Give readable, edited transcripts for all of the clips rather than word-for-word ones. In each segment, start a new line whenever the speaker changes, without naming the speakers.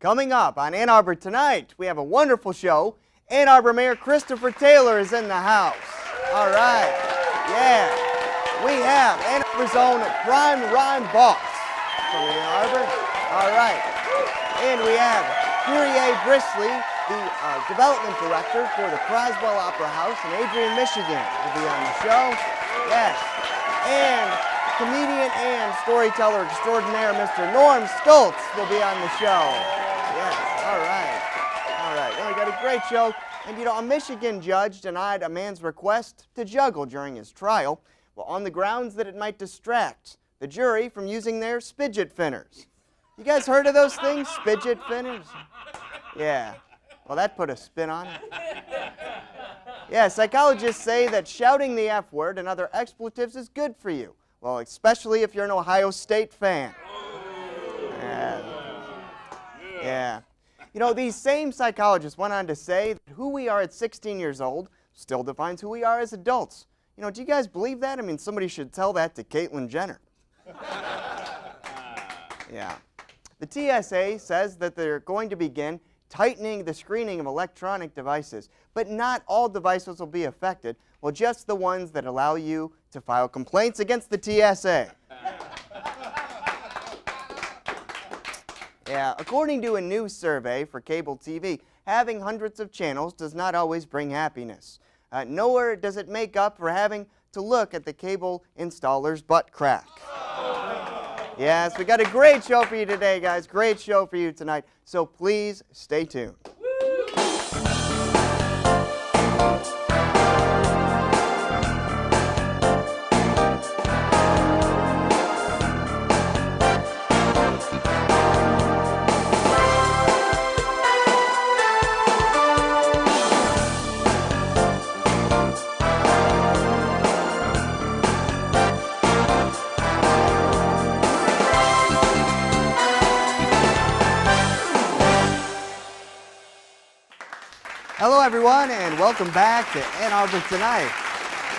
Coming up on Ann Arbor Tonight, we have a wonderful show. Ann Arbor Mayor Christopher Taylor is in the house. All right, yeah. We have Ann Arbor's own Prhyme Rhyme Boss from Ann Arbor. All right. And we have Kyrie Bristle, the development director for the Croswell Opera House in Adrian, Michigan, will be on the show. Yes. And comedian and storyteller extraordinaire Mr. Norm Stulz will be on the show. Yes. All right. All right. Well, we got a great show. And, you know, a Michigan judge denied a man's request to juggle during his trial, well, on the grounds that it might distract the jury from using their spidget finners. You guys heard of those things, spidget finners? Yeah. Well, that put a spin on it. Yeah, psychologists say that shouting the F word and other expletives is good for you. Well, especially if you're an Ohio State fan. Yeah. You know, these same psychologists went on to say that who we are at 16 years old still defines who we are as adults. You know, do you guys believe that? I mean, somebody should tell that to Caitlyn Jenner. Yeah. The TSA says that they're going to begin tightening the screening of electronic devices, but not all devices will be affected. Well, just the ones that allow you to file complaints against the TSA. Yeah, according to a new survey for cable TV, having hundreds of channels does not always bring happiness. Nor does it make up for having to look at the cable installer's butt crack. Yes, we got a great show for you today, guys. Great show for you tonight. So please stay tuned. Hello, everyone, and welcome back to Ann Arbor Tonight.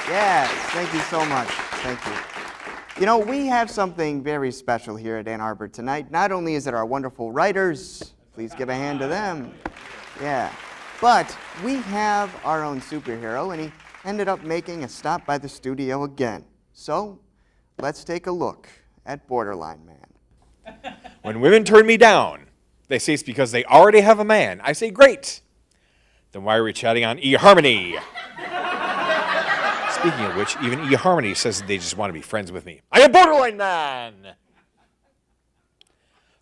Yes, thank you so much. Thank you. You know, we have something very special here at Ann Arbor Tonight. Not only is it our wonderful writers, please give a hand to them. Yeah, but we have our own superhero, and he ended up making a stop by the studio again. So, let's take a look at Borderline Man.
When women turn me down, they say it's because they already have a man. I say, great. Then why are we chatting on eHarmony? Speaking of which, even eHarmony says that they just want to be friends with me. I'm a borderline man!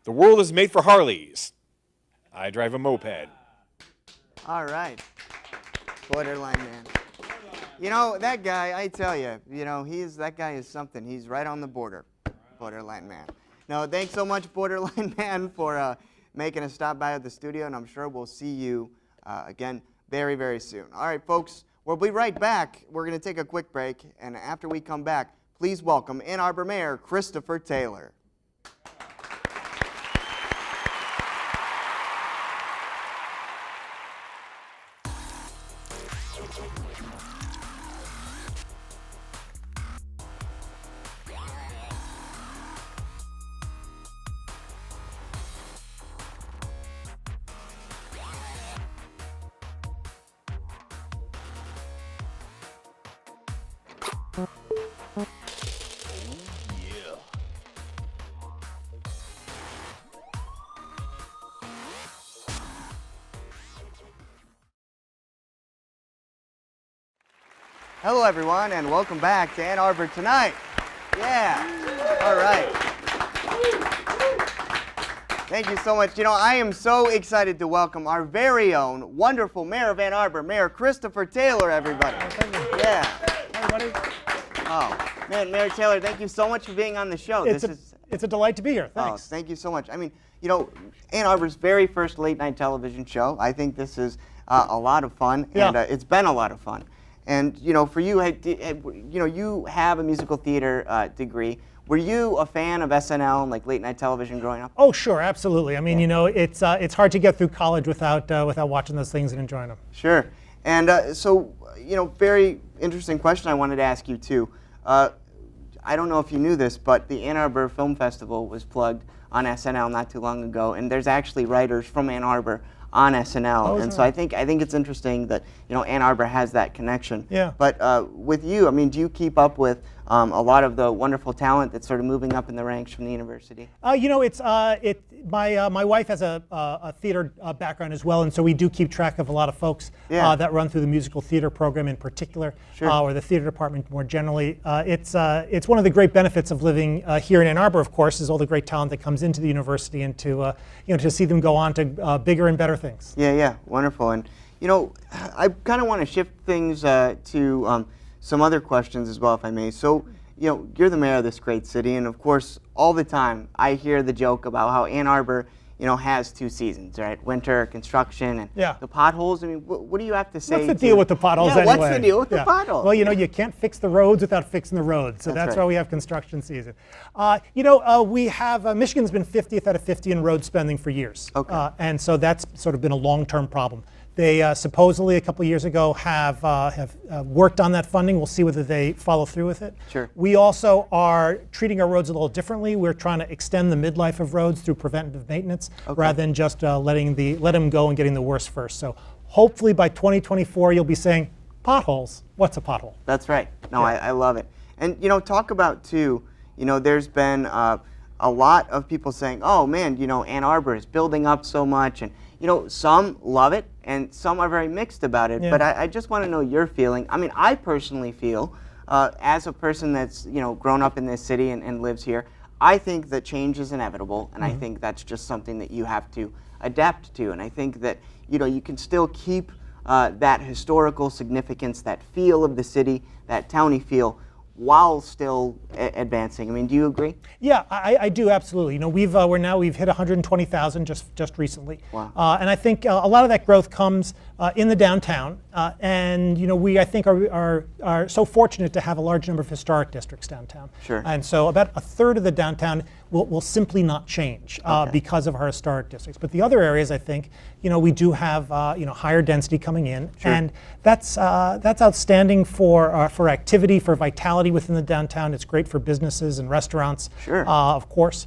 The world is made for Harleys. I drive a moped.
All right. Borderline man. You know, that guy, I tell you, that guy is something. He's right on the border. Borderline man. No, thanks so much, Borderline man, for making a stop by at the studio, and I'm sure we'll see you again very, very soon. All right, folks, we'll be right back. We're going to take a quick break, and after we come back, please welcome Ann Arbor Mayor Christopher Taylor. Hello, everyone, and welcome back to Ann Arbor Tonight. Yeah. All right. Thank you so much. You know, I am so excited to welcome our very own wonderful Mayor of Ann Arbor, Mayor Christopher Taylor, everybody. Yeah.
Hi, everybody.
Oh, man, Mayor Taylor, thank you so much for being on the show.
It's a delight to be here. Thanks.
Oh, thank you so much. I mean, you know, Ann Arbor's very first late-night television show. I think this is a lot of fun, and it's been a lot of fun. And, you know, for you, you have a musical theater degree. Were you a fan of SNL and like late night television growing up?
Oh, sure, absolutely. I mean, you know, it's hard to get through college without watching those things and enjoying them.
Sure. And so, you know, very interesting question I wanted to ask you too. I don't know if you knew this, but the Ann Arbor Film Festival was plugged on SNL not too long ago, and there's actually writers from Ann Arbor on SNL,
Oh,
and so I think it's interesting that Ann Arbor has that connection.
Yeah.
But with you, I mean, do you keep up with a lot of the wonderful talent that's sort of moving up in the ranks from the university?
My wife has a theater background as well, and so we do keep track of a lot of folks that run through the musical theater program in particular, or the theater department more generally. It's one of the great benefits of living here in Ann Arbor, of course, is all the great talent that comes into the university, and to to see them go on to bigger and better things.
Yeah, wonderful. And I kind of want to shift things to some other questions as well, if I may. So, you're the mayor of this great city, and of course, all the time I hear the joke about how Ann Arbor, has 2 seasons, right? Winter, construction, and the potholes. I mean, what do you have to say?
What's the deal with the potholes anyway?
What's the deal with the potholes?
Well, you can't fix the roads without fixing the roads, so that's why we have construction season. We have, Michigan's been 50th out of 50 in road spending for years.
Okay.
And so that's sort of been a long-term problem. They supposedly a couple of years ago have worked on that funding. We'll see whether they follow through with it.
Sure.
We also are treating our roads a little differently. We're trying to extend the midlife of roads through preventative maintenance rather than just let them go and getting the worst first. So hopefully by 2024 you'll be saying, potholes. What's a pothole?
That's right. No, I love it. And talk about too. There's been a lot of people saying, oh man, Ann Arbor is building up so much, and some love it and some are very mixed about it. But I just want to know your feeling. I mean, I personally feel, as a person that's grown up in this city and lives here, I think that change is inevitable, and I think that's just something that you have to adapt to. And I think that you can still keep that historical significance, that feel of the city, that towny feel, while still advancing. I mean, do you agree?
Yeah, I do absolutely. We've hit 120,000 just recently.
Wow.
And I think a lot of that growth comes in the downtown, and we I think are so fortunate to have a large number of historic districts downtown.
Sure.
And so about a third of the downtown will simply not change because of our historic districts. But the other areas, I think, we do have higher density coming in, and that's outstanding for activity, for vitality within the downtown. It's great for businesses and restaurants.
Sure.
Of course,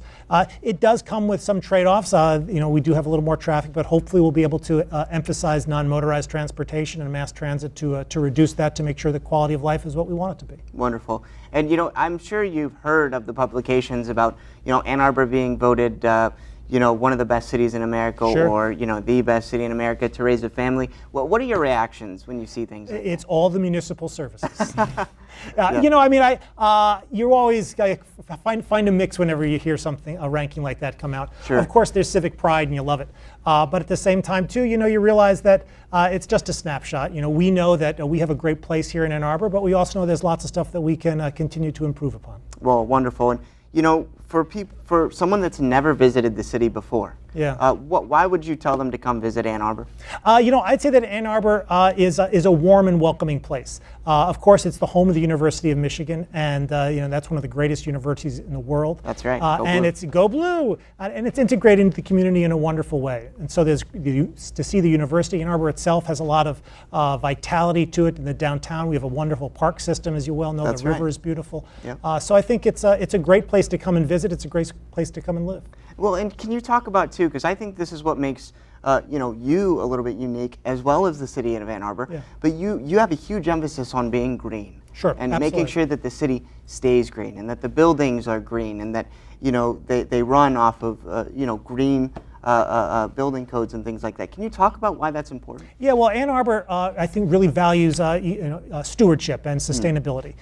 it does come with some trade-offs. We do have a little more traffic, but hopefully we'll be able to emphasize non-motorized transportation and mass transit to reduce that, to make sure the quality of life is what we want it to be.
Wonderful. And I'm sure you've heard of the publications about Ann Arbor being voted one of the best cities in America, or the best city in America to raise a family. What are your reactions when you see things like
It's all the municipal services. You always find a mix whenever you hear a ranking like that come out.
Sure.
Of course, there's civic pride and you love it. But at the same time, too, you realize that it's just a snapshot. We know that we have a great place here in Ann Arbor, but we also know there's lots of stuff that we can continue to improve upon.
Well, wonderful. And for someone that's never visited the city before, why would you tell them to come visit Ann Arbor?
I'd say that Ann Arbor is a warm and welcoming place. Of course, it's the home of the University of Michigan, and that's one of the greatest universities in the world.
That's right.
And it's Go Blue, and it's integrated into the community in a wonderful way. And so to see the university. Ann Arbor itself has a lot of vitality to it in the downtown. We have a wonderful park system, as you well know. The river is beautiful.
Yeah.
So I think it's a great place to come and visit. It's a great place to come and live.
Well, and can you talk about too, because I think this is what makes you a little bit unique, as well as the city of Ann Arbor. Yeah. But you have a huge emphasis on being green.
Sure.
And
absolutely.
Making sure that the city stays green, and that the buildings are green, and that they run off of green building codes and things like that. Can you talk about why that's important?
Yeah, well, Ann Arbor, I think, really values stewardship and sustainability.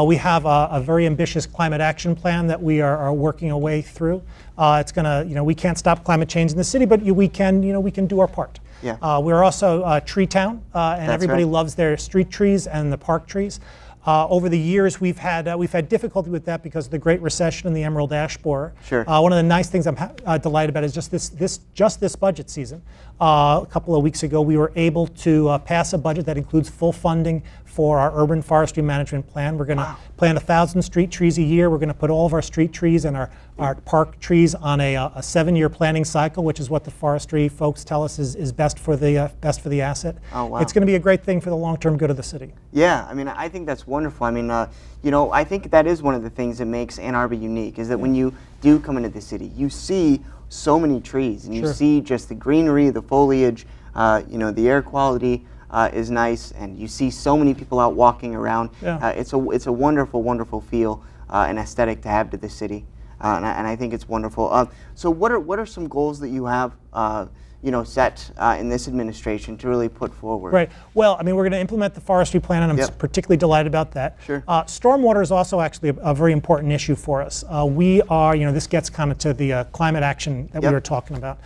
We have a very ambitious climate action plan that we are working our way through. It's gonna, we can't stop climate change in the city, but we can do our part.
Yeah.
We're also a tree town, and everybody loves their street trees and the park trees. Over the years, we've had difficulty with that because of the Great Recession and the Emerald Ash Borer.
Sure.
One of the nice things I'm delighted about is just this budget season. A couple of weeks ago, we were able to pass a budget that includes full funding for our urban forestry management plan. We're going to plant 1,000 street trees a year. We're going to put all of our street trees and our park trees on a 7-year planting cycle, which is what the forestry folks tell us is best for the asset.
Oh, wow.
It's going to be a great thing for the long-term good of the city.
Yeah, I mean, I think that's wonderful. I mean, you know, I think that is one of the things that makes Ann Arbor unique, is that when you do come into the city, you see so many trees, and you see just the greenery, the foliage, you know, the air quality is nice, and you see so many people out walking around. It's a wonderful, wonderful feel and aesthetic to have to the city, and I think it's wonderful. So what are some goals that you have, you know, set in this administration to really put forward?
Right. Well, I mean, we're going to implement the forestry plan, and I'm particularly delighted about that.
Sure.
Stormwater is also actually a very important issue for us. We are, you know, this gets kind of to the climate action that we were talking about.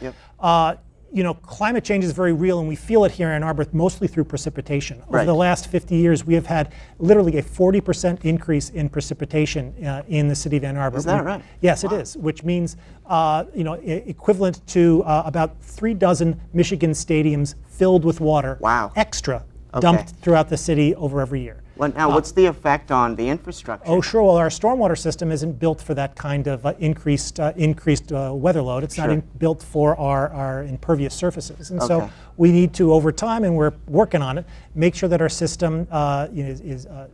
You know, climate change is very real, and we feel it here in Ann Arbor mostly through precipitation. Over the last 50 years, we have had literally a 40% increase in precipitation in the city of Ann Arbor.
Is that right?
Yes, it is, which means, you know, equivalent to about 3 dozen Michigan stadiums filled with water, extra, dumped throughout the city over every year.
Well, now, what's the effect on the infrastructure?
Oh, sure. Well, our stormwater system isn't built for that kind of increased weather load. It's not built for our impervious surfaces. And so we need to, over time, and we're working on it, make sure that our system you know,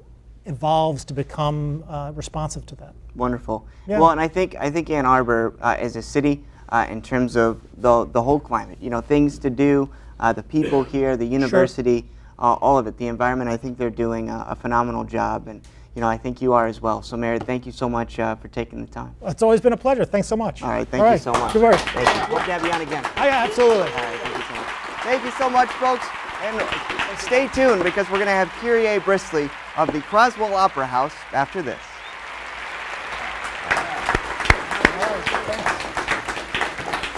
evolves to become responsive to that.
Wonderful. Well, and I think Ann Arbor as a city, in terms of the whole climate, you know, things to do, the people here, the university, all of it, the environment, I think they're doing a phenomenal job, and you know, I think you are as well. So, Mayor, thank you so much for taking the time.
It's always been a pleasure. Thanks so much.
All right, thank you so much.
Good work.
Thank you. Hope to have you on again.
Oh, yeah, absolutely.
All right, thank you so much. Thank you so much, folks, and stay tuned because we're going to have Kyrie Bristle of the Croswell Opera House after this.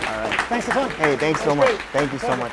All right.
Thanks a ton.
Hey, thanks so much. Thank you so much.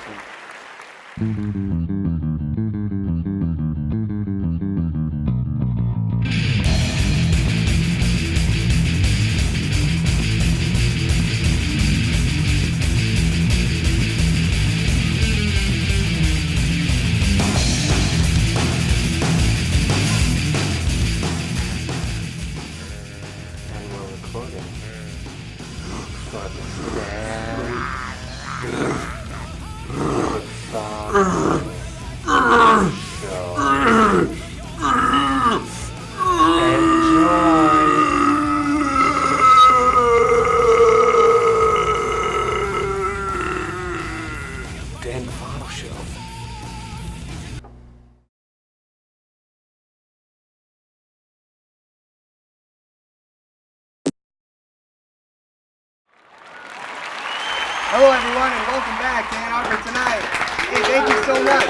Hello, everyone, and welcome back to Ann Arbor Tonight. Hey, thank you so much.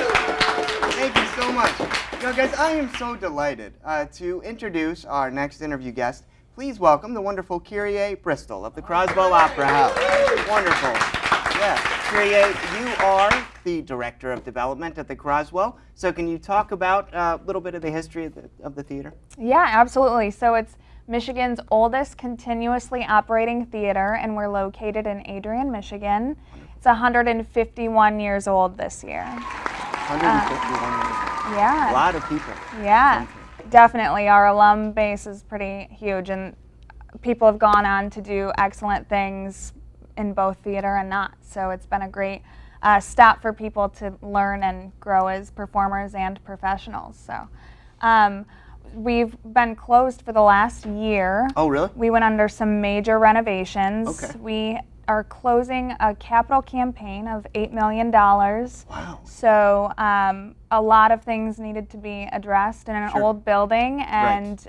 Thank you so much. You know, guys, I am so delighted to introduce our next interview guest. Please welcome the wonderful Kyrie Bristle of the Croswell Opera House. Wonderful. Yeah, Kyrie, you are the Director of Development at the Croswell. So can you talk about a little bit of the history of the theater?
Yeah, absolutely. So it's Michigan's oldest continuously operating theater, and we're located in Adrian, Michigan. It's 151 years old this year.
151 years old.
Yeah.
A lot of people.
Yeah, definitely. Our alum base is pretty huge, and people have gone on to do excellent things in both theater and not. So it's been a great stop for people to learn and grow as performers and professionals. So. We've been closed for the last year.
Oh, really?
We went under some major renovations.
Okay.
We are closing a capital campaign of $8 million.
Wow.
So a lot of things needed to be addressed in an old building, and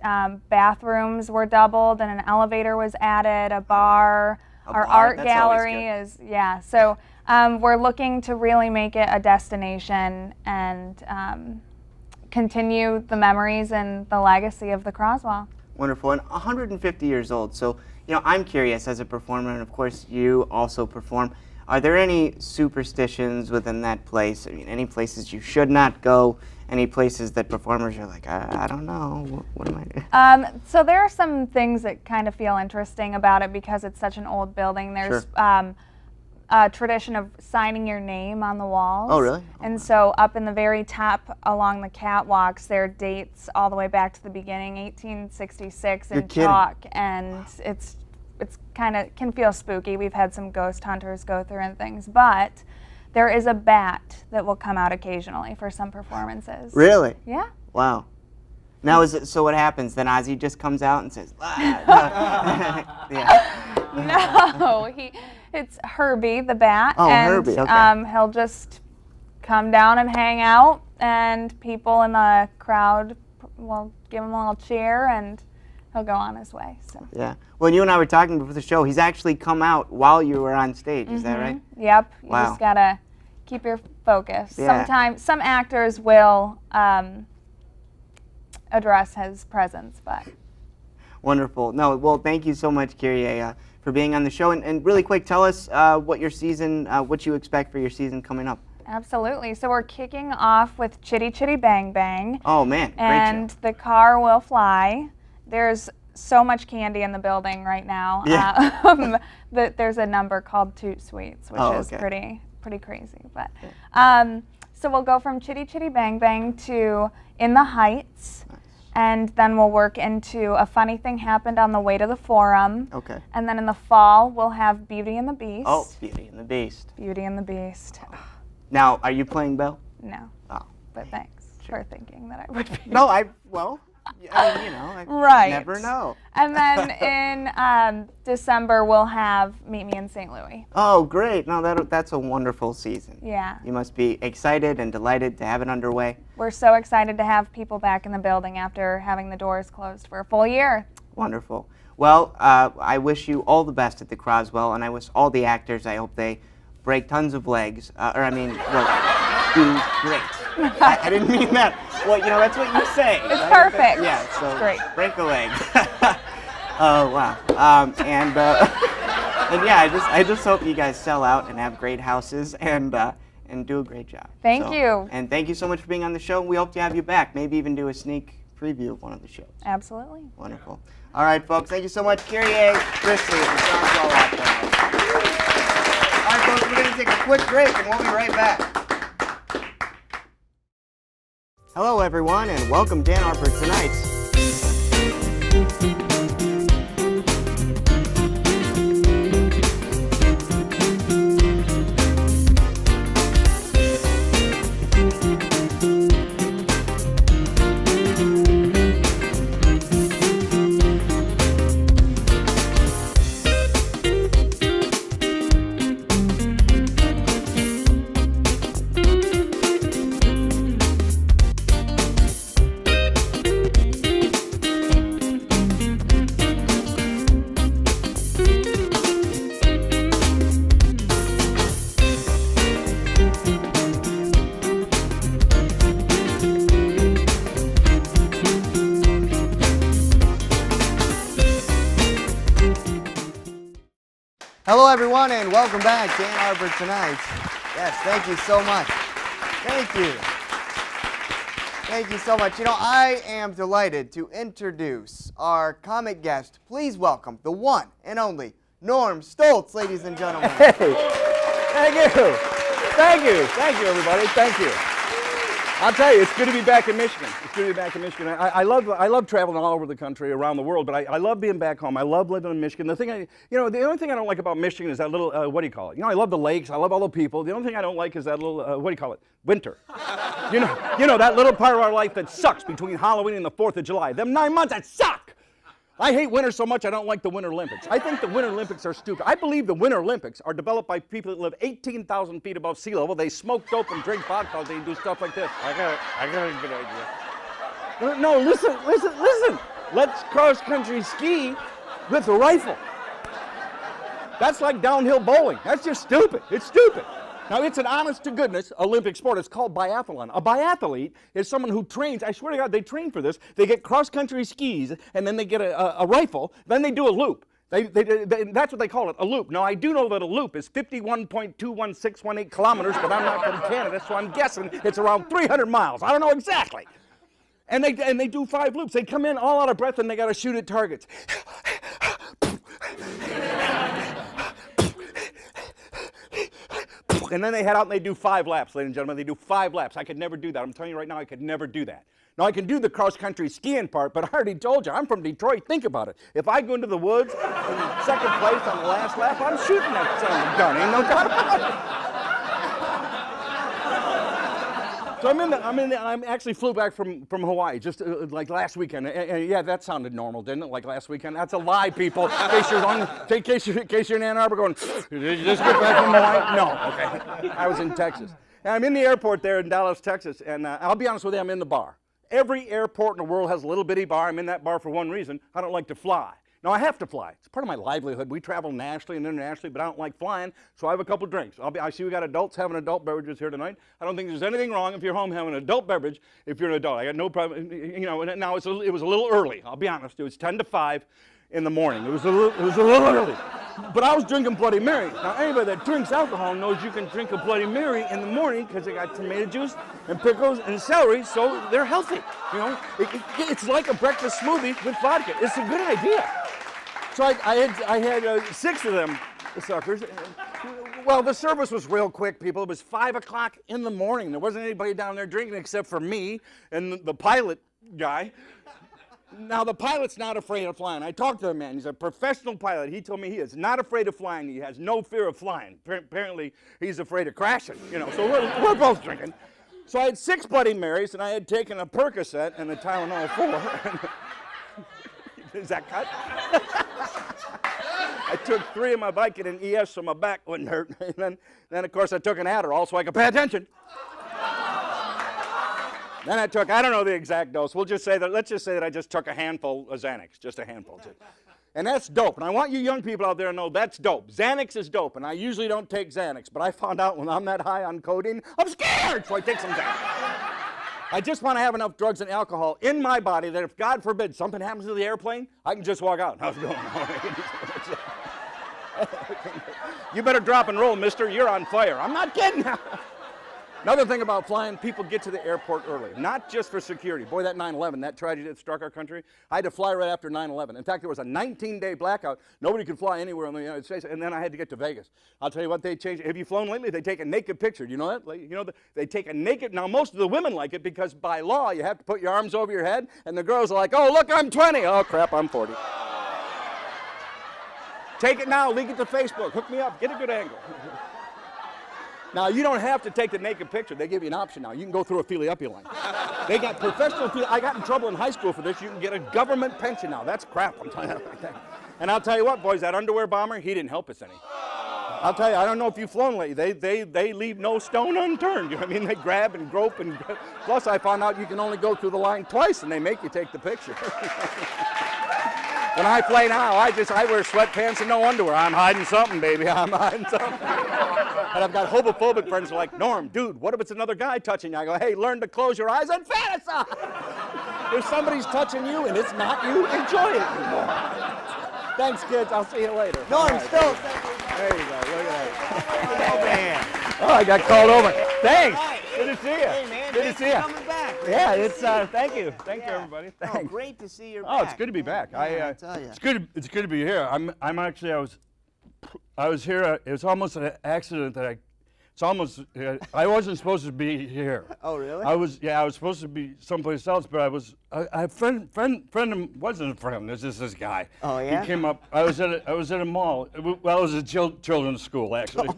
bathrooms were doubled, and an elevator was added, a bar. Our art gallery is, so we're looking to really make it a destination and continue the memories and the legacy of the Croswell.
Wonderful, and 150 years old. So, you know, I'm curious as a performer, and of course you also perform. Are there any superstitions within that place? I mean, any places you should not go? Any places that performers are like, I don't know, what am I doing?
So there are some things that kind of feel interesting about it because it's such an old building. There's tradition of signing your name on the walls.
Oh, really?
And so up in the very top along the catwalks, there are dates all the way back to the beginning, 1866 in chalk, and it's kind of can feel spooky. We've had some ghost hunters go through and things, but there is a bat that will come out occasionally for some performances.
Really?
Yeah.
Wow. Now, so what happens? Then Ozzy just comes out and says, ah. Yeah.
No, it's Herbie the bat.
Oh,
and,
Herbie, okay.
He'll just come down and hang out, and people in the crowd will give him a little cheer, and he'll go on his way. So.
Yeah. Well, you and I were talking before the show. He's actually come out while you were on stage. Is that right?
Yep. You
Wow.
just gotta keep your focus.
Yeah.
Sometimes some actors will address his presence, but.
Wonderful. No, well, thank you so much, Kyrie, for being on the show. And really quick, tell us what you expect for your season coming up.
Absolutely. So we're kicking off with Chitty Chitty Bang Bang.
Oh, man. Great
And
show.
the car will fly. There's so much candy in the building right now.
Yeah.
There's a number called Toot Sweets, which is
okay.
pretty crazy. But so we'll go from Chitty Chitty Bang Bang to In the Heights.
Nice.
And then we'll work into A Funny Thing Happened on the Way to the Forum.
Okay.
And then in the fall, we'll have Beauty and the Beast.
Oh, Beauty and the Beast.
Beauty and the Beast.
Now, are you playing Belle?
No.
Oh.
But thanks for thinking that I would be.
No, I
Right.
never know.
And then in December, we'll have Meet Me in St. Louis.
Oh, great. No, that's a wonderful season.
Yeah.
You must be excited and delighted to have it underway.
We're so excited to have people back in the building after having the doors closed for a full year.
Wonderful. Well, I wish you all the best at the Croswell, and I wish all the actors, I hope they break tons of legs. Do great. I didn't mean that. Well, that's what you say.
It's perfect.
Yeah, so
It's great.
Break a leg. Oh, wow. And yeah, I just hope you guys sell out and have great houses and do a great job.
Thank you.
And thank you so much for being on the show. We hope to have you back. Maybe even do a sneak preview of one of the shows.
Absolutely.
Wonderful. All right, folks. Thank you so much, Kyrie, Bristle, and Croswell Opera House. All right, folks. We're going to take a quick break, and we'll be right back. Hello, everyone, and welcome to Ann Arbor Tonight. Hello, everyone, and welcome back to Ann Arbor Tonight. Yes, thank you so much. Thank you. Thank you so much. I am delighted to introduce our comic guest. Please welcome the one and only Norm Stulz, ladies and gentlemen.
Hey, thank you. Thank you, everybody. Thank you. I'll tell you, it's good to be back in Michigan. It's good to be back in Michigan. I love traveling all over the country, around the world, but I love being back home. I love living in Michigan. The only thing I don't like about Michigan is that little, what do you call it? I love the lakes. I love all the people. The only thing I don't like is that little, what do you call it? Winter. That little part of our life that sucks between Halloween and the 4th of July. Them 9 months that suck. I hate winter so much I don't like the Winter Olympics. I think the Winter Olympics are stupid. I believe the Winter Olympics are developed by people that live 18,000 feet above sea level. They smoke dope and drink vodka. They do stuff like this. I got a good idea. No, listen. Let's cross-country ski with a rifle. That's like downhill bowling. That's just stupid. It's stupid. Now, it's an honest-to-goodness Olympic sport. It's called biathlon. A biathlete is someone who trains. I swear to God, they train for this. They get cross-country skis, and then they get a rifle. Then they do a loop. That's what they call it, a loop. Now, I do know that a loop is 51.21618 kilometers, but I'm not from Canada, so I'm guessing it's around 300 miles. I don't know exactly. And they do 5 loops. They come in all out of breath, and they got to shoot at targets. and then they head out and they do 5 laps, ladies and gentlemen. They do 5 laps. I could never do that. I'm telling you right now, I could never do that. Now, I can do the cross-country skiing part, but I already told you, I'm from Detroit. Think about it. If I go into the woods in 2nd place on the last lap, I'm shooting that son of a gun. Ain't no doubt about it. So I actually flew back from Hawaii just like last weekend. And yeah, that sounded normal, didn't it? Like last weekend? That's a lie, people. In case you're in Ann Arbor going, did you just get back from Hawaii? No, okay. I was in Texas. And I'm in the airport there in Dallas, Texas, and I'll be honest with you, I'm in the bar. Every airport in the world has a little bitty bar. I'm in that bar for one reason. I don't like to fly. Now, I have to fly. It's part of my livelihood. We travel nationally and internationally, but I don't like flying, so I have a couple drinks. I see we got adults having adult beverages here tonight. I don't think there's anything wrong if you're home having an adult beverage if you're an adult. I got no problem. You know, now it was a little early. I'll be honest. It was 10 to 5 in the morning. It was a little early. But I was drinking Bloody Mary. Now, anybody that drinks alcohol knows you can drink a Bloody Mary in the morning because they got tomato juice and pickles and celery, so they're healthy. You know, it's like a breakfast smoothie with vodka. It's a good idea. So I had 6 of them, the suckers. Well, the service was real quick, people. It was 5 o'clock in the morning. There wasn't anybody down there drinking except for me and the pilot guy. Now, the pilot's not afraid of flying. I talked to the man. He's a professional pilot. He told me he is not afraid of flying. He has no fear of flying. Apparently, he's afraid of crashing, you know. So we're both drinking. So I had 6 Bloody Marys, and I had taken a Percocet and a Tylenol 4. Is that cut? I took 3 of my Vicodin and ES so my back wouldn't hurt. And then, of course, I took an Adderall so I could pay attention. Then I took, I don't know the exact dose. Let's just say that I just took a handful of Xanax, just a handful. And that's dope. And I want you young people out there to know that's dope. Xanax is dope. And I usually don't take Xanax, but I found out when I'm that high on codeine, I'm scared, so I take some Xanax. I just want to have enough drugs and alcohol in my body that if, God forbid, something happens to the airplane, I can just walk out. How's it going? You better drop and roll, mister. You're on fire. I'm not kidding. Another thing about flying, people get to the airport early, not just for security. Boy, that 9/11, that tragedy that struck our country, I had to fly right after 9/11. In fact, there was a 19-day blackout. Nobody could fly anywhere in the United States, and then I had to get to Vegas. I'll tell you what they changed. Have you flown lately? They take a naked picture. Do you know that? Like, you know, they take a naked, now most of the women like it because by law, you have to put your arms over your head, and the girls are like, oh, look, I'm 20. Oh, crap, I'm 40. Take it now, leak it to Facebook, hook me up, get a good angle. Now, you don't have to take the naked picture. They give you an option now. You can go through a Fili-Uppi line. They got professional I got in trouble in high school for this. You can get a government pension now. That's crap, I'm telling you. And I'll tell you what, boys, that underwear bomber, he didn't help us any. I'll tell you, I don't know if you've flown lately. They leave no stone unturned. You know what I mean? They grab and grope and... Plus, I found out you can only go through the line twice, and they make you take the picture. When I play now, I wear sweatpants and no underwear. I'm hiding something, baby. I'm hiding something. And I've got homophobic friends who are like, Norm, dude, what if it's another guy touching you? I go, hey, learn to close your eyes and fantasize. If somebody's touching you and it's not you, enjoy it. Thanks, kids. I'll see you later.
Norm Stulz.
There you go. Look at that.
Oh, man.
Oh, I got called over. Thanks.
Right.
Good to see you.
Hey, man.
Good to see you.
Coming back.
Yeah, it's thank you. Thank you, everybody. Thanks.
Oh, great to see you back.
Oh, it's good to be back.
Yeah, I tell you.
It's good to be here. I'm actually I was here. It was almost an accident that I wasn't supposed to be here.
Oh, really?
I was supposed to be someplace else, but a friend wasn't a friend. This is this guy.
Oh, yeah?
He came up. I was at a mall. Well, it was a children's school actually. I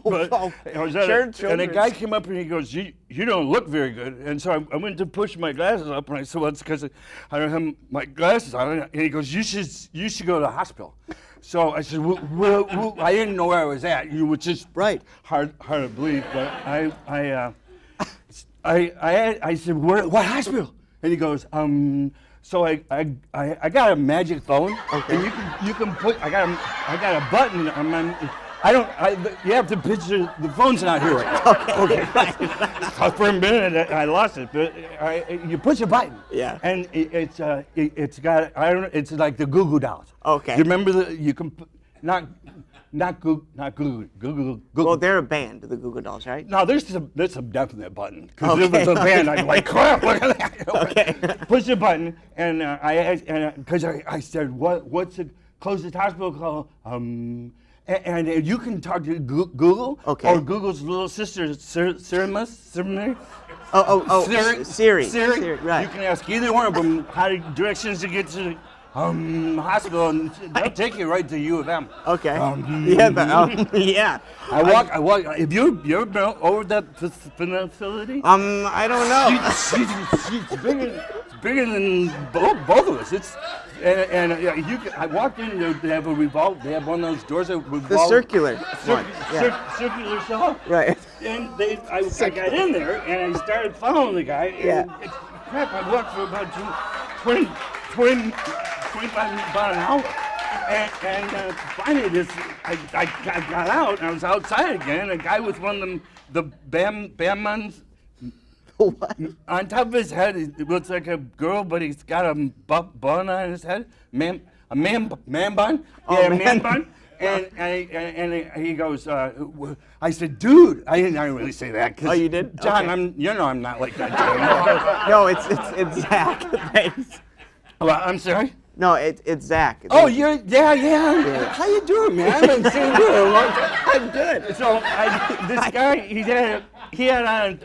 was and a guy came up and he goes, "You don't look very good." And so I went to push my glasses up, and I said, "Well, it's because I don't have my glasses on." And he goes, "You should go to the hospital." So I said, I didn't know where I was at, which is hard to believe. But I said, what hospital? And he goes, so I got a magic phone, and you can put. I got a button on my. You have to picture the phone's not here right now. Okay. For a minute I lost it, but you push a button.
Yeah.
And it's like the Goo Goo Dolls.
Okay.
You remember you can not Goo.
Well, they're a band, the Goo Goo Dolls, right?
No, there's some definite button. Because if it's a band, I'm like, crap, look at that.
Okay.
Push the button, and because I said, what's the closest hospital call? And you can talk to Google or Google's little sister, Siri.
Siri. Right.
You can ask either one of them how directions to get to the hospital, and they'll take you right to U of M.
Okay. Yeah.
I walk. Have you ever been over that facility?
I don't know.
It's bigger than both of us. I walked in. They have a revolve. They have one of those doors that revolve.
The circular
circular saw.
Right.
And I got in there and I started following the guy. And crap! I walked for about 25 about an hour. And finally, I got out and I was outside again. A guy with one of them, the Bamans.
What?
On top of his head, it looks like a girl, but he's got a bun on his head. A man bun.
Oh,
yeah, man bun. And he goes, I said, dude. I didn't really say that.
Oh, you did?
John,
Okay.
I'm not like that, John.
No, it's Zach. Thanks.
Well, I'm sorry?
No, it's Zach.
Oh, yeah. How you doing, man? I haven't seen you in a long time.
I'm good.
So this guy, he had on.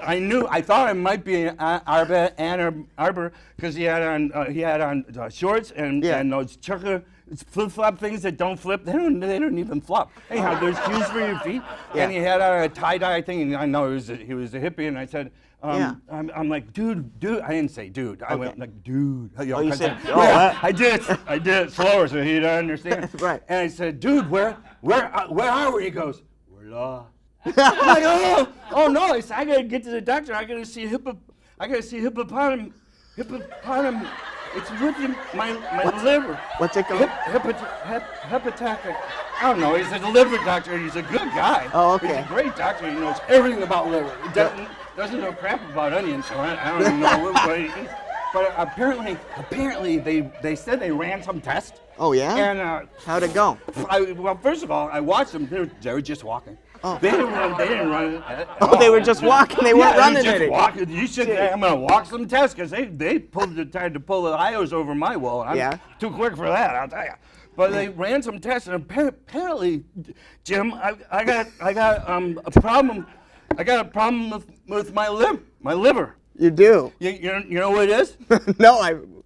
I thought it might be Ann Arbor because he had on shorts and those chucker flip-flop things that don't flip. They don't even flop. Anyhow, there's shoes for your feet, and he had on a tie-dye thing. And I know he was a hippie, and I said. I'm like, dude. I didn't say dude. I went like, dude.
You said,
I did it slower so he'd understand.
Right.
And I said, dude, where are we? He goes, we're lost. I'm like, oh no! I said, I gotta get to the doctor. I gotta see hippopotamus. It's with my liver.
What's it called?
Hepatitis. I don't know. He's a liver doctor. He's a good guy.
Oh, okay.
He's a great doctor. He knows everything about liver. He doesn't know crap about onions, so I don't even know what he eats. But apparently they said they ran some tests.
Oh yeah.
And
how'd it go?
Well, first of all, I watched them. They were just walking. Oh. They didn't run it at all.
They were just walking. They weren't running
just
it.
Walking. You should. I'm gonna walk some tests because they tried to pull the IOs over my wall. I'm too quick for that. I'll tell you. But they ran some tests, and apparently, Jim, I got a problem. I got a problem with my liver.
You do?
You know what it is?
No,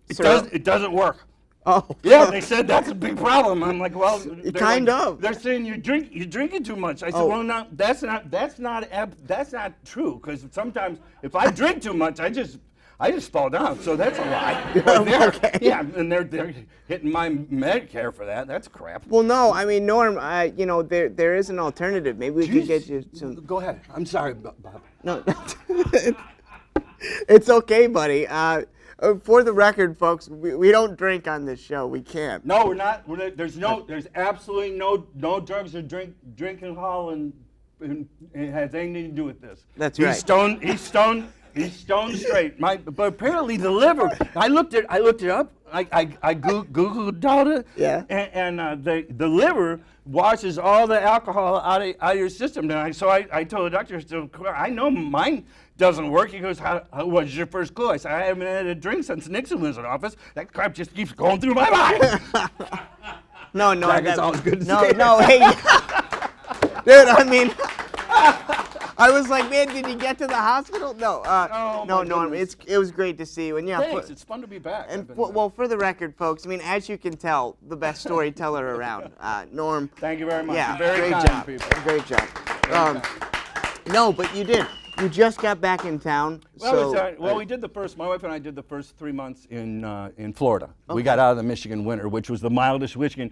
It doesn't work.
Oh.
Yeah, they said that's a big problem. I'm like, well,
kind of.
They're saying you're drinking too much. I said, well, no, that's not true. Because sometimes if I drink too much, I just fall down. So that's a lie.
Okay.
Yeah, and they're hitting my Medicare for that. That's crap.
Well, no, I mean, Norm, there is an alternative. Maybe we could get you some.
Go ahead. I'm sorry, Bob.
No, it's okay, buddy. For the record, folks, we don't drink on this show. We can't.
No, we're not. There's absolutely no drugs or drink alcohol, and it has anything to do with this.
That's right.
He's stone straight. But apparently the liver. I looked it up. I Googled it.
Yeah.
And the liver washes all the alcohol out of your system. And so I told the doctor, I know mine doesn't work. He goes, what was your first clue? I said, I haven't had a drink since Nixon was in office. That crap just keeps going through my mind.
No,
that's always good to
say.
No,
hey. Dude, I mean, I was like, man, did you get to the hospital? No, no, Norm. It was great to see you. And
thanks. It's fun to be back.
And well, for the record, folks, I mean, as you can tell, the best storyteller around, Norm.
Thank you very much.
Yeah,
You're very
great
kind,
job.
people.
Great job. No, but you did. You just got back in town.
Well, we did my wife and I did the first 3 months in Florida. Okay. We got out of the Michigan winter, which was the mildest Michigan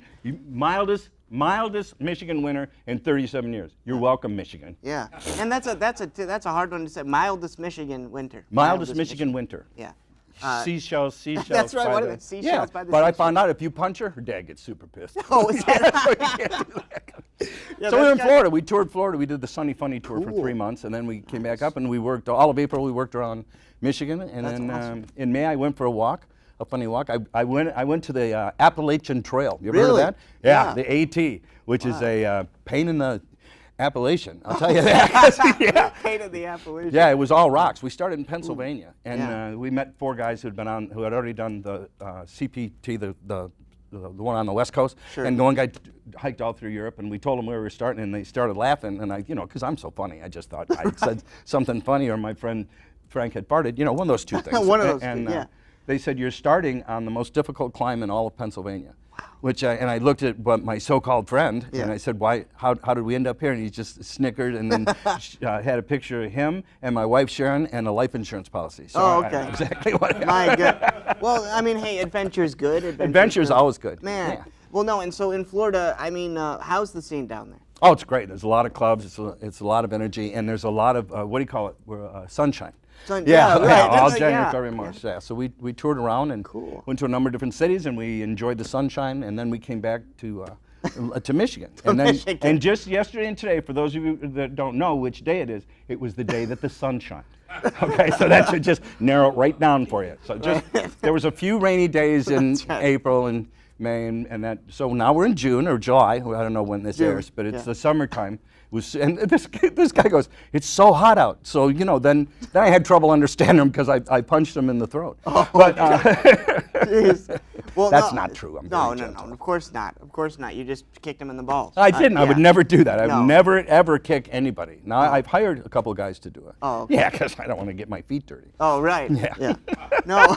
winter in 37 years. You're welcome, Michigan.
Yeah, and that's a hard one to say. Mildest Michigan winter.
Mildest Michigan winter.
Yeah.
Seashells.
That's right. What are the seashells by the
But I found out if you punch her dad gets super pissed.
Oh, is that?
So you can't do that. So we were in Florida. We toured Florida. We did the Sunny Funny tour for 3 months, and then we came back up and we worked all of April. We worked around Michigan, and then
awesome.
In May I went for a funny walk. I went to the Appalachian Trail. You ever heard of that?
Yeah,
the AT, which is a pain in the Appalachian. I'll tell you that.
Yeah. Pain in the Appalachian.
Yeah, it was all rocks. We started in Pennsylvania, and we met 4 guys who had already done the CPT, the one on the West Coast.
Sure.
And one guy hiked all through Europe, and we told them where we were starting, and they started laughing. And I, because I'm so funny, I just thought I said something funny, or my friend Frank had farted. One of those two things.
One of those
and,
two, yeah.
They said, you're starting on the most difficult climb in all of Pennsylvania. Wow. And I looked at my so-called friend, and I said, why? How did we end up here? And he just snickered, and then had a picture of him and my wife Sharon and a life insurance policy. So
oh,
I
okay.
know exactly what.
My God. Well, I mean, hey, adventure's good.
Adventure's always good.
Man.
Yeah.
Well, no, and so in Florida, I mean, how's the scene down there?
Oh, it's great. There's a lot of clubs. It's a lot of energy, and there's a lot of what do you call it? Sunshine.
Yeah, right.
All January, February, March. Yeah. So we toured around and went to a number of different cities, and we enjoyed the sunshine. And then we came back to Michigan. And just yesterday and today, for those of you that don't know which day it was the day that the sun shined. Okay, so that should just narrow it right down for you. So there was a few rainy days in April and May, and that. So now we're in June or July. I don't know when this airs, but it's the summertime. And this guy goes, it's so hot out. So then I had trouble understanding him because I punched him in the throat.
Oh,
but
well,
that's not true. I'm
no,
very gentle.
Of course not. Of course not. You just kicked him in the balls.
I didn't. I would never do that. I would never ever kick anybody. Now I've hired a couple of guys to do it.
Oh, okay.
Yeah, because I don't want to get my feet dirty.
Oh, right. Yeah. No.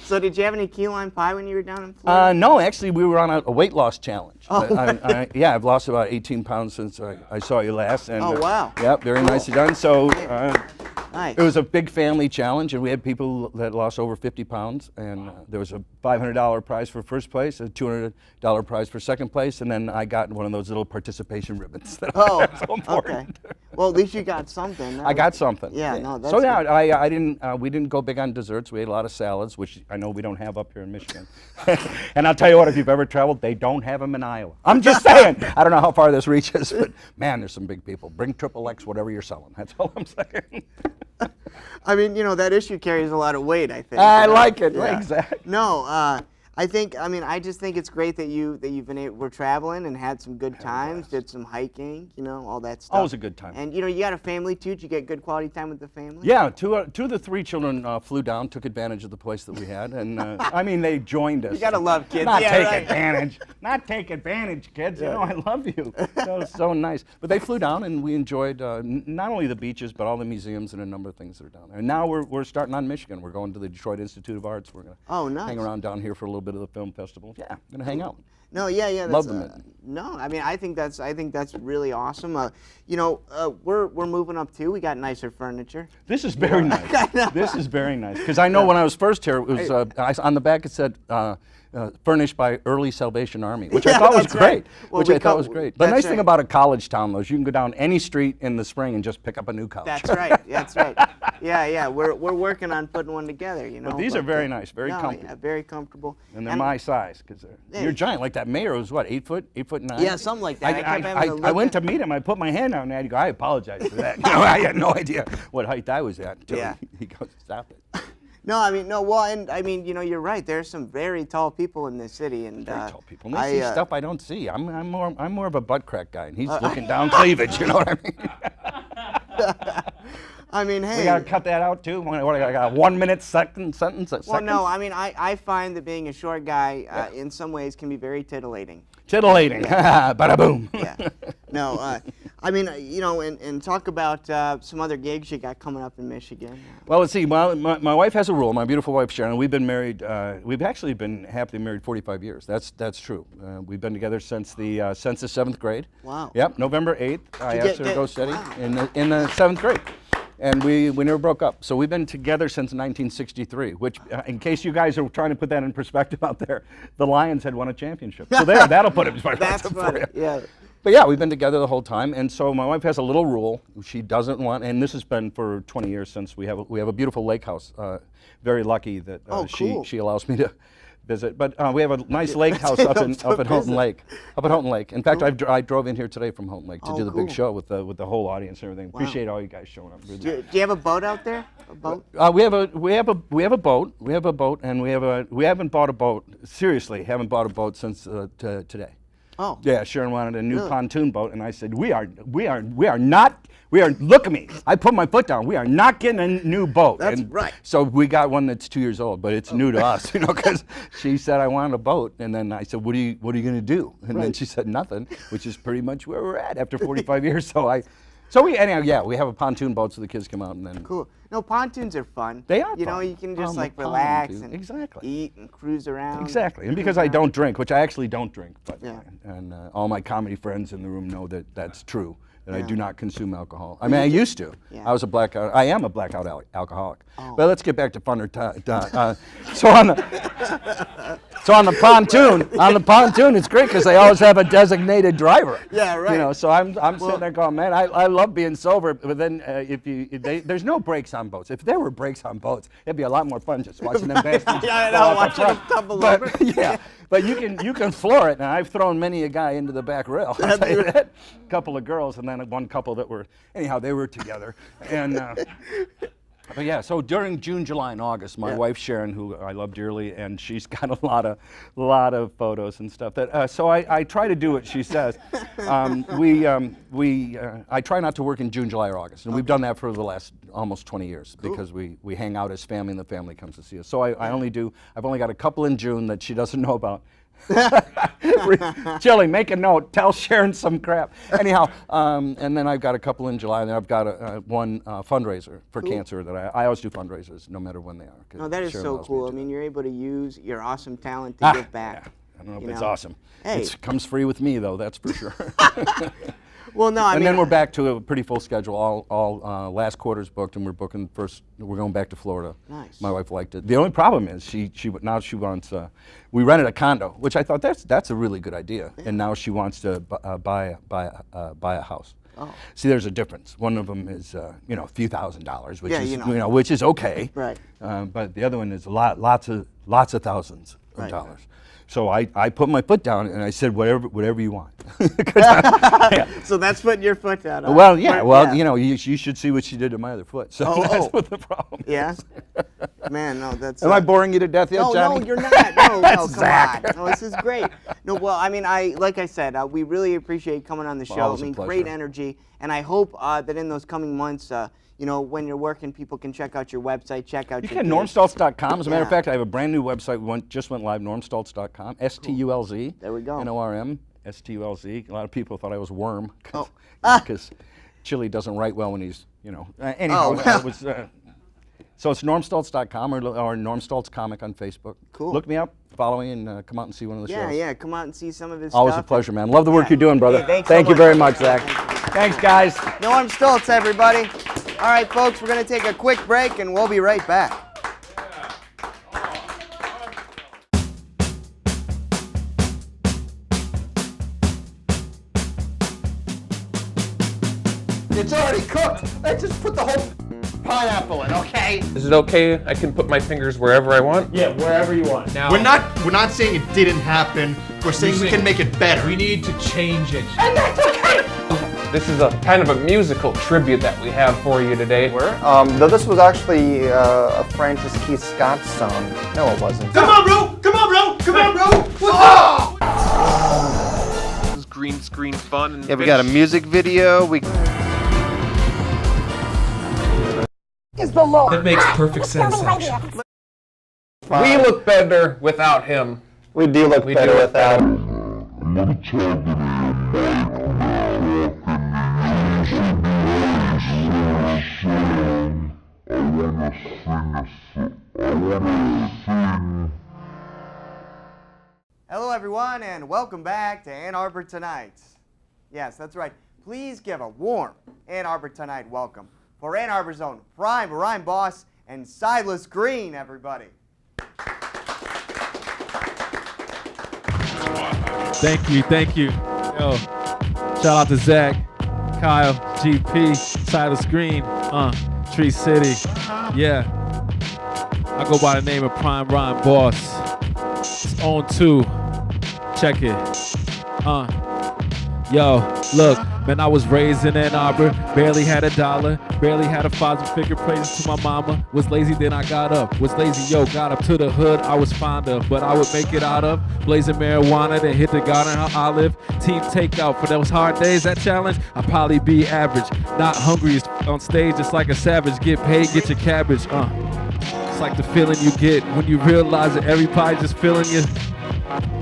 So did you have any key lime pie when you were down in Florida?
No, actually, we were on a weight loss challenge.
Oh,
I've lost about 18 pounds since I saw you last. And,
oh, wow.
Yep, very nicely done. So
nice.
It was a big family challenge, and we had people that lost over 50 pounds. And there was a $500 prize for first place, a $200 prize for second place, and then I got one of those little participation ribbons. That are so important.
Okay. Well, at least you got something.
I got something.
Yeah, no, that's
so yeah,
good.
we didn't go big on desserts. We ate a lot of salads, which I know we don't have up here in Michigan. And I'll tell you what, if you've ever traveled, they don't have them in Iowa. I'm just saying. I don't know how far this reaches, but man, there's some big people. Bring XXX, whatever you're selling. That's all I'm saying.
I mean, that issue carries a lot of weight, I think.
I like it.
Yeah.
Exactly.
No, I just think it's great that you've been we're traveling and had some good times, did some hiking, all that stuff.
Always a good time.
And you got a family too. Did you get good quality time with the family?
Yeah, two of the three children flew down, took advantage of the place that we had, and they joined us.
You gotta love kids.
Not take
right.
advantage. Not take advantage, kids.
Yeah.
I love you. That was so nice. But they flew down, and we enjoyed not only the beaches, but all the museums and a number of things that are down there. And now we're starting on Michigan. We're going to the Detroit Institute of Arts. We're gonna hang around down here for a little bit of the film festival. Yeah, I'm gonna hang out.
No, yeah.
Love them.
No, I think that's really awesome. We're moving up too. We got nicer furniture.
This is very nice. This is very nice because I know when I was first here, it was on the back it said furnished by Early Salvation Army, which I thought was great.
Right. Well,
which I thought was great. The nice thing about a college town, though, is you can go down any street in the spring and just pick up a new couch.
That's right. That's right. Yeah. We're working on putting one together.
But these are very nice, very comfortable.
Yeah, very comfortable.
And they're my size because you're giant. Like that mayor was what, 8 foot, 8'9"?
Yeah, something like that.
I went to meet him. I put my hand out, and I go, I apologize for that. I had no idea what height I was at until he goes, stop it.
No, you're right. There's some very tall people in this city, and
very tall people. And they see stuff I don't see. I'm more of a butt crack guy, and he's looking down cleavage. You know what I mean? Hey, we gotta cut that out too. What, I got a 1 minute sentence.
Well, no, I find that being a short guy in some ways can be very tittillating.
Titillating, bada boom.
Yeah. No, and talk about some other gigs you got coming up in Michigan.
Well, let's see. My wife has a rule. My beautiful wife Sharon. We've been married. We've actually been happily married 45 years. That's true. We've been together since the 7th grade.
Wow.
Yep. November 8th. I asked her to go steady in the 7th grade. And we never broke up. So we've been together since 1963, which, in case you guys are trying to put that in perspective out there, the Lions had won a championship. So that'll put it in perspective for you.
Yeah.
But yeah, we've been together the whole time. And so my wife has a little rule. She doesn't want, and this has been for 20 years since we have a beautiful lake house. Very lucky that
cool.
she allows me to visit. But we have a nice lake house up at Houghton Lake. Up at Houghton Lake. In fact, I drove in here today from Houghton Lake to do the big show with the whole audience and everything. Wow. Appreciate all you guys showing up. Really.
Do you have a boat out there? A boat?
We have a boat. We have a boat, and we haven't bought a boat. Seriously, haven't bought a boat since today.
Oh.
Yeah, Sharon wanted a new pontoon boat, and I said, we are not. Look at me. I put my foot down. We are not getting a new boat.
That's right.
So we got one that's 2 years old, but it's new to us, because she said, I wanted a boat. And then I said, what are you going to do? And then she said, nothing, which is pretty much where we're at after 45 years. So we have a pontoon boat so the kids come out and then.
Cool. No, pontoons are fun.
They are
You know,
fun.
you can just
I'm a
relax
pontoon.
and
Exactly.
eat and cruise around.
Exactly. And because I don't drink, which I actually don't drink, but
Yeah.
and all my comedy friends in the room know that that's true. That I do not consume alcohol. I mean, I used to.
Yeah.
I am a blackout alcoholic.
Oh.
But let's get back to funner so on the pontoon, it's great because they always have a designated driver.
Yeah, right.
You know, so I'm sitting there going, man, I love being sober. But then there's no brakes on boats. If there were brakes on boats, it'd be a lot more fun just watching them bastards.
Yeah, I know. Watching them tumble over.
Yeah. But you can floor it, and I've thrown many a guy into the back rail. I'll tell you that. Couple of girls, and then one couple that were, anyhow, they were together. And but yeah, so during June, July, and August, my wife Sharon, who I love dearly, and she's got a lot of photos and stuff. That so I try to do what she says. I try not to work in June, July, or August, and we've done that for the last almost 20 years because we hang out as family, and the family comes to see us. So I've only got a couple in June that she doesn't know about. Chili, make a note. Tell Sharon some crap. Anyhow, and then I've got a couple in July, and then I've got one fundraiser for cancer that I always do fundraisers no matter when they are.
No, that is
Sharon
so
allows me
cool. I
to.
mean, you're able to use your awesome talent to give back.
Yeah. I don't know if
you
it's
know.
awesome.
Hey.
It comes free with me, though, that's for sure.
Well, no, I
And
mean,
then we're back to a pretty full schedule. All last quarter's booked, and we're booking first. We're going back to Florida.
Nice.
My wife liked it. The only problem is she wants. We rented a condo, which I thought that's a really good idea. Yeah. And now she wants to buy a house.
Oh.
See, there's a difference. One of them is a few $1,000s, which is
you know.
which is okay.
Right.
But the other one is lots of thousands of
Right.
dollars. So I put my foot down and I said, whatever you want.
So that's putting your foot down. Huh?
Well, yeah. Well, you should see what she did to my other foot. So that's what the problem
Yeah.
is.
Man, no, that's.
Am I boring you to death yet,
No,
Johnny?
no, you're not. No, come
Zach.
on. No, this is great. No, well, I mean, like I said, we really appreciate coming on the show.
Always
I
a
mean,
pleasure.
great energy, and I hope that in those coming months, when you're working, people can check out your website, check out
You
your
can
page.
normstultz.com. As a matter of
Yeah.
fact, I have a brand new website. Just went live, normstultz.com. STULZ.
There we go.
NORM. STULZ. A lot of people thought I was worm
Oh.
because Chili doesn't write well when he's, anyhow,
Oh, well.
it was. So it's normstultz.com or Norm Stulz Comic on Facebook.
Cool.
Look me up, follow me, and come out and see one of the shows.
Yeah, come out and see some of his
Always
stuff.
a pleasure, man. Love the work
Yeah.
you're doing, brother.
Hey, thanks
Thank
so
you very
much.
much, Zach. Thanks, guys.
Norm Stulz, everybody. All right, folks, we're going to take a quick break, and we'll be right back.
It's already cooked. Let's just put the whole pineapple in, okay?
Is it okay? I can put my fingers wherever I want?
Yeah, wherever you want.
Now,
We're not saying it didn't happen. We're saying we can make it better.
We need to change it.
And that's okay.
this is a kind of a musical tribute that we have for you today.
Though this was actually a Francis Keith Scott song. No, it wasn't.
Come on, bro. Come on, bro. Come on, bro. What's up?
This is green screen fun. And
Yeah, we got a music video.
That makes perfect sense, actually.
We look better without him.
We do look
We
better
do.
without.
Hello, everyone, and welcome back to Ann Arbor Tonight. Yes, that's right. Please give a warm Ann Arbor Tonight welcome for Ann Arbor's own Prhyme Rhyme Boss and Silas Green, everybody.
Thank you. Yo, shout out to Zach, Kyle, GP, Silas Green, Tree City. Yeah, I go by the name of Prhyme Rhyme Boss. It's on 2. Check it. Yo, look, man, I was raised in Ann Arbor, barely had a dollar, barely had a father-figure praises to my mama. Was lazy, then I got up. Was lazy, yo, got up to the hood I was fond of, but I would make it out of. Blazing marijuana, then hit the garden how I live. Team takeout for those hard days, that challenge, I'd probably be average. Not hungry on stage, just like a savage. Get paid, get your cabbage, It's like the feeling you get when you realize that everybody just feeling you.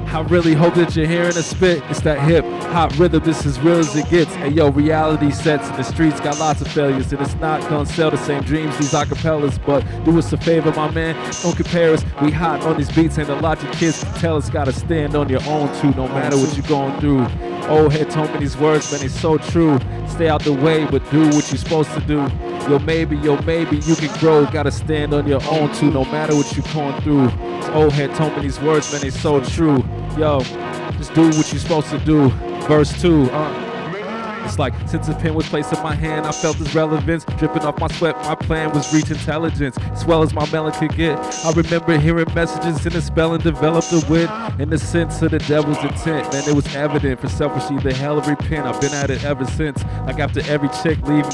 I really hope that you're hearing a spit. It's that hip hop rhythm, this is real as it gets. And yo, reality sets in the streets got lots of failures, and it's not gonna sell the same dreams, these acapellas. But do us a favor, my man, don't compare us. We hot on these beats, and a lot of kids can tell us gotta stand on your own too, no matter what you're going through. Old head told me these words, man, they so true. Stay out the way, but do what you're supposed to do. Yo, maybe you can grow. Gotta stand on your own too, no matter what you're going through. This old head told me these words, man, they so true. Yo, just do what you're supposed to do. Verse 2, It's like since a pen was placed in my hand, I felt its relevance. Dripping off my sweat, my plan was reach intelligence. As well as my melon could get. I remember hearing messages in the spelling, developed a wit. In the sense of the devil's intent, man, it was evident. For selfishly, the hell of repent. I've been at it ever since. Like after every chick leaving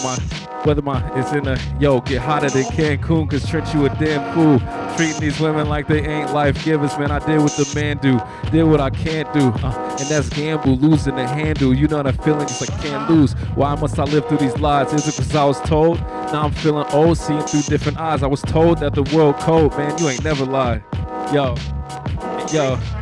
whether it's in a, yo, get hotter than Cancun, cause Trent, you a damn fool. Treating these women like they ain't life givers, man. I did what the man do, did what I can't do. And that's gamble, losing the handle. You know that feeling, it's like can't lose. Why must I live through these lies? Is it cause I was told? Now I'm feeling old, seeing through different eyes. I was told that the world cold, man, you ain't never lied. Yo,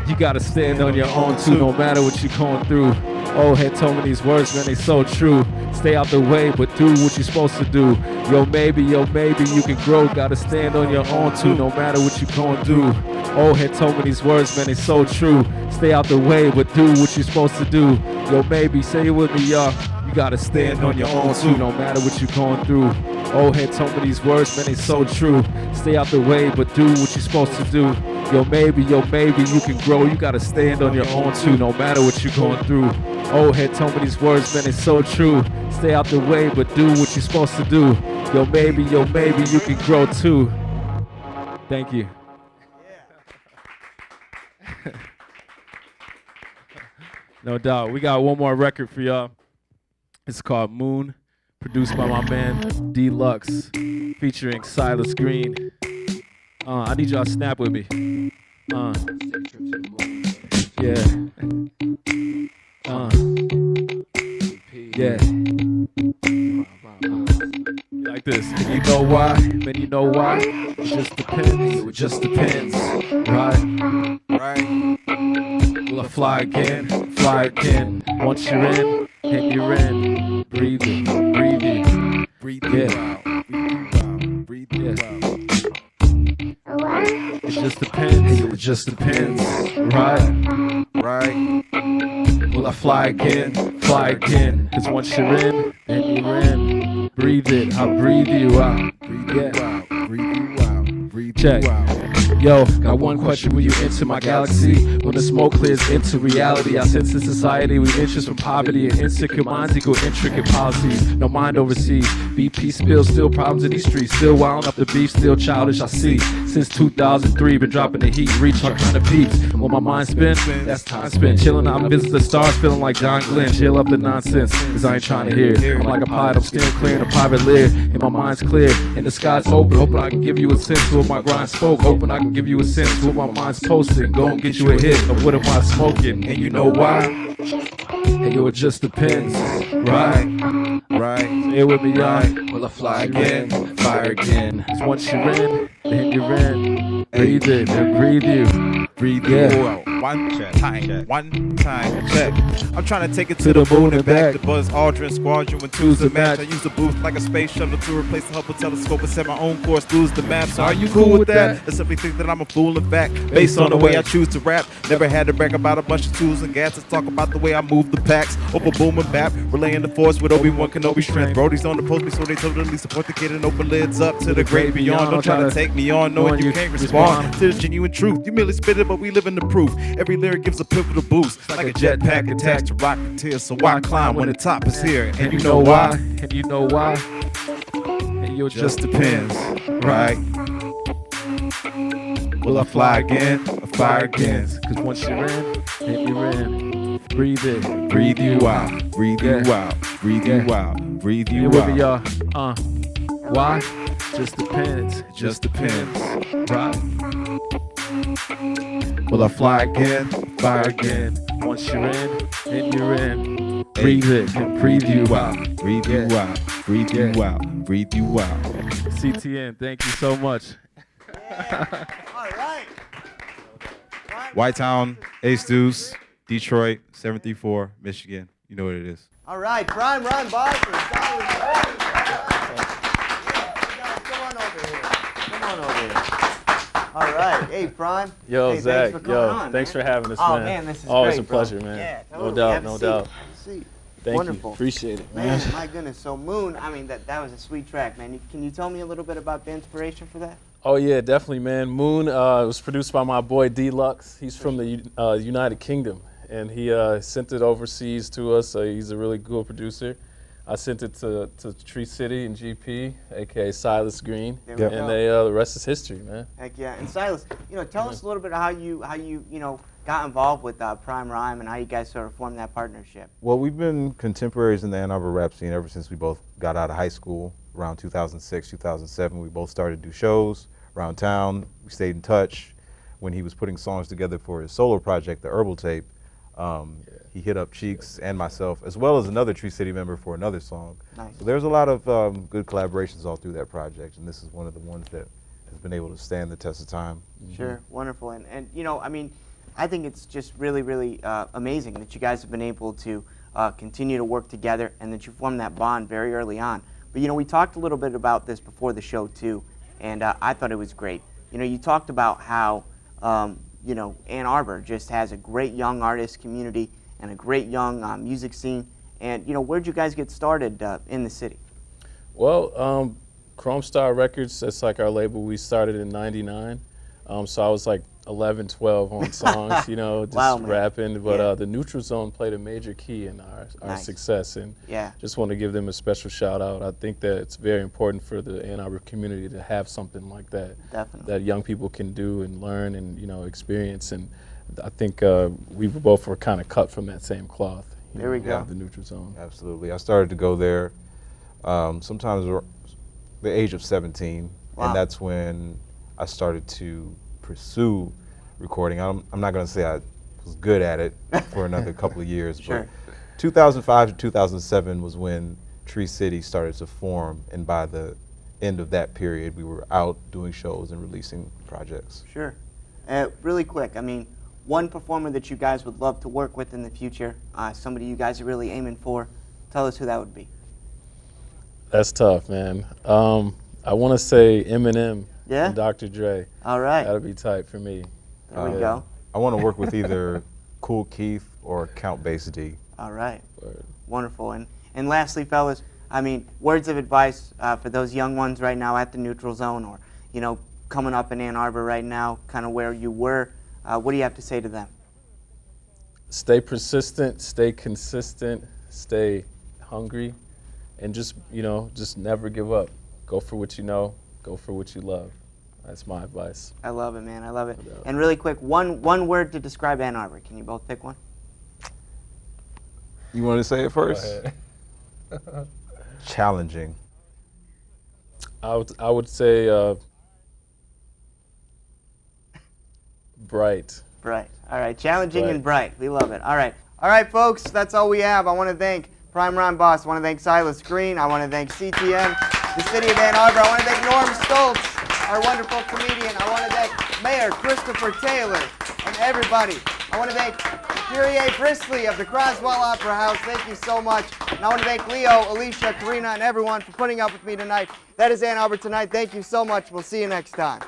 you gotta stand on your own too, no matter what you're going through. Old head told me these words, man, they so true. Stay out the way, but do what you're supposed to do. Yo, maybe you can grow. Gotta stand on your own too, no matter what you're going through. Old head told me these words, man, they so true. Stay out the way, but do what you're supposed to do. Yo, maybe, say it with me, y'all. You gotta stand on your own too, no matter what you're going through. Old head told me these words, man, they so true. Stay out the way, but do what you're supposed to do. Yo, maybe you can grow. You gotta stand on your own too, no matter what you're going through. Old head told me these words, man, it's so true. Stay out the way, but do what you're supposed to do. Yo, maybe you can grow too. Thank you. No doubt. We got one more record for y'all. It's called Moon, produced by my man Deluxe, featuring Silas Green. I need y'all to snap with me. Yeah. Yeah. Like this. And you know why? Man, you know why? It just depends. It just depends. Right? Will I fly again? Fly again. Once you're in, and you're in. Breathe it. Breathe it. Breathe it. Yeah. Breathe it. It just depends. It just depends. Right? Will I fly again? Fly again. Cause once you're in, and you're in. Breathe it. I'll breathe you out. Breathe you out. Breathe you out. Breathe Check. You out. Yo, got one question, will you enter my galaxy? When the smoke clears into reality, I sense in society we interest from poverty and insecure minds equal intricate policies. No mind overseas, BP spills, still problems in these streets. Still wound up the beef, still childish I see. Since 2003, been dropping the heat, reach on kind of peaks. When my mind spin, that's time spent. Chilling out and visit the stars, feeling like John Glenn. Chill up the nonsense, cause I ain't trying to hear it. I'm like a pilot, I'm still clearing a private lid. And my mind's clear, and the sky's open. Hoping I can give you a sense of what my grind spoke. Hoping I can give you a sense of what my mind's posting. Go and get you a hit of what am I smoking. And you know why? Hey yo, it just depends. Right? Say it with me, y'all. Will I fly again? Fire again. Cause once you're in, then you're in. Breathe it and breathe you. Breathe you out.
One time, check. I'm trying to take it to the moon and back. The Buzz Aldrin Squadron when two's the match. I use the booth like a space shuttle to replace the Hubble telescope and set my own course, lose the map. So are you cool with that? I simply think that I'm a fool in fact, based on the way I choose to rap. Never had to brag about a bunch of tools and gadgets. Talk about the way I move the packs. Over boom and bap, relaying the force with Obi-Wan Kenobi strength. Brody's on the post me, so they totally support the kid and open lids up to the great beyond. Don't try to take me on, knowing you can't respond to the genuine truth. You merely spit it, but we live in the proof. Every lyric gives a pivotal boost, like a jetpack attached to rocketeers. So why climb when the top is here? And you know why?
And you know why? And
it just depends, right? Will I fly again or fire again?
Cause once you're in, then you're in. breathe in,
Breathe you out, breathe you out, breathe you out, breathe you
You with me,
out.
y'all? Why? Just depends.
Just depends.
Right?
Will I fly again?
Fire again. Once you're in, and you're in. Breathe in and breathe you out.
Breathe you out, breathe you out, breathe you out.
CTN, thank you so much.
Yeah. All right.
White Town, Ace Deuce, Detroit, 734, Michigan. You know what it is.
All right, Prhyme Rhyme Boss and Stultz. Come on over here. Come on over here. All right. Hey, Prhyme.
Yo,
hey,
Zach.
thanks for coming on,
Thanks
man.
for having us,
Oh,
man.
man, this is
always
great,
a pleasure,
bro.
man.
Yeah,
no
totally.
doubt,
Have a
no
seat.
doubt.
Have a seat.
Thank
Wonderful.
you. Appreciate it, man.
Man, my goodness. So Moon, I mean, that was a sweet track, man. Can you tell me a little bit about the inspiration for that?
Oh yeah, definitely, man. Moon was produced by my boy Deluxe. He's from the United Kingdom, and he sent it overseas to us. He's a really good producer. I sent it to Tree City and GP, aka Silas Green, and the rest is history, man.
Heck yeah. And Silas, tell us a little bit of how you got involved with Prhyme Rhyme and how you guys sort of formed that partnership.
Well, we've been contemporaries in the Ann Arbor rap scene ever since we both got out of high school. Around 2006, 2007, we both started to do shows around town. We stayed in touch. When he was putting songs together for his solo project, the Herbal Tape, he hit up Cheeks and myself, as well as another Tree City member for another song.
Nice.
So there's a lot of good collaborations all through that project, and this is one of the ones that has been able to stand the test of time.
Sure, wonderful. And I mean, I think it's just really, really amazing that you guys have been able to continue to work together and that you formed that bond very early on. But we talked a little bit about this before the show too, and I thought it was great. You talked about how Ann Arbor just has a great young artist community and a great young music scene. And where'd you guys get started in the city?
Well, Chrome Star Records, that's like our label. We started in '99, so I was like 11, 12 on songs, just
wow,
rapping. But the Neutral Zone played a major key in our
Nice.
success, and just want to give them a special shout out. I think that it's very important for the Ann Arbor community to have something like that, that young people can do and learn and experience. And I think we both were kind of cut from that same cloth.
There we go.
The Neutral Zone.
Absolutely. I started to go there sometimes around the age of 17, and that's when I started to pursue recording. I'm not going to say I was good at it for another couple of years, but 2005 to 2007 was when Tree City started to form, and by the end of that period, we were out doing shows and releasing projects.
Sure. Really quick, I mean, one performer that you guys would love to work with in the future, somebody you guys are really aiming for, tell us who that would be.
That's tough, man. I want to say Eminem and Dr. Dre.
All right.
That'll be tight for me.
There we go.
I want to work with either Cool Keith or Count Bass D.
All right. Wonderful. And lastly, fellas, I mean, words of advice for those young ones right now at the Neutral Zone, or coming up in Ann Arbor right now, kind of where you were. What do you have to say to them?
Stay persistent, stay consistent, stay hungry, and just never give up. Go for what you know, go for what you love. That's my advice.
I love it, man. I love it. And really quick, one word to describe Ann Arbor. Can you both pick one?
You want to say it first? Challenging.
I would say bright.
Bright. All right. Challenging and bright. We love it. All right. All right, folks. That's all we have. I want to thank Prhyme Rhyme Boss. I want to thank Silas Green. I want to thank CTN, the City of Ann Arbor. I want to thank Norm Stulz, our wonderful comedian. I want to thank Mayor Christopher Taylor and everybody. I want to thank Kyrie Bristle of the Croswell Opera House. Thank you so much. And I want to thank Leo, Alicia, Karina, and everyone for putting up with me tonight. That is Ann Arbor Tonight. Thank you so much. We'll see you next time.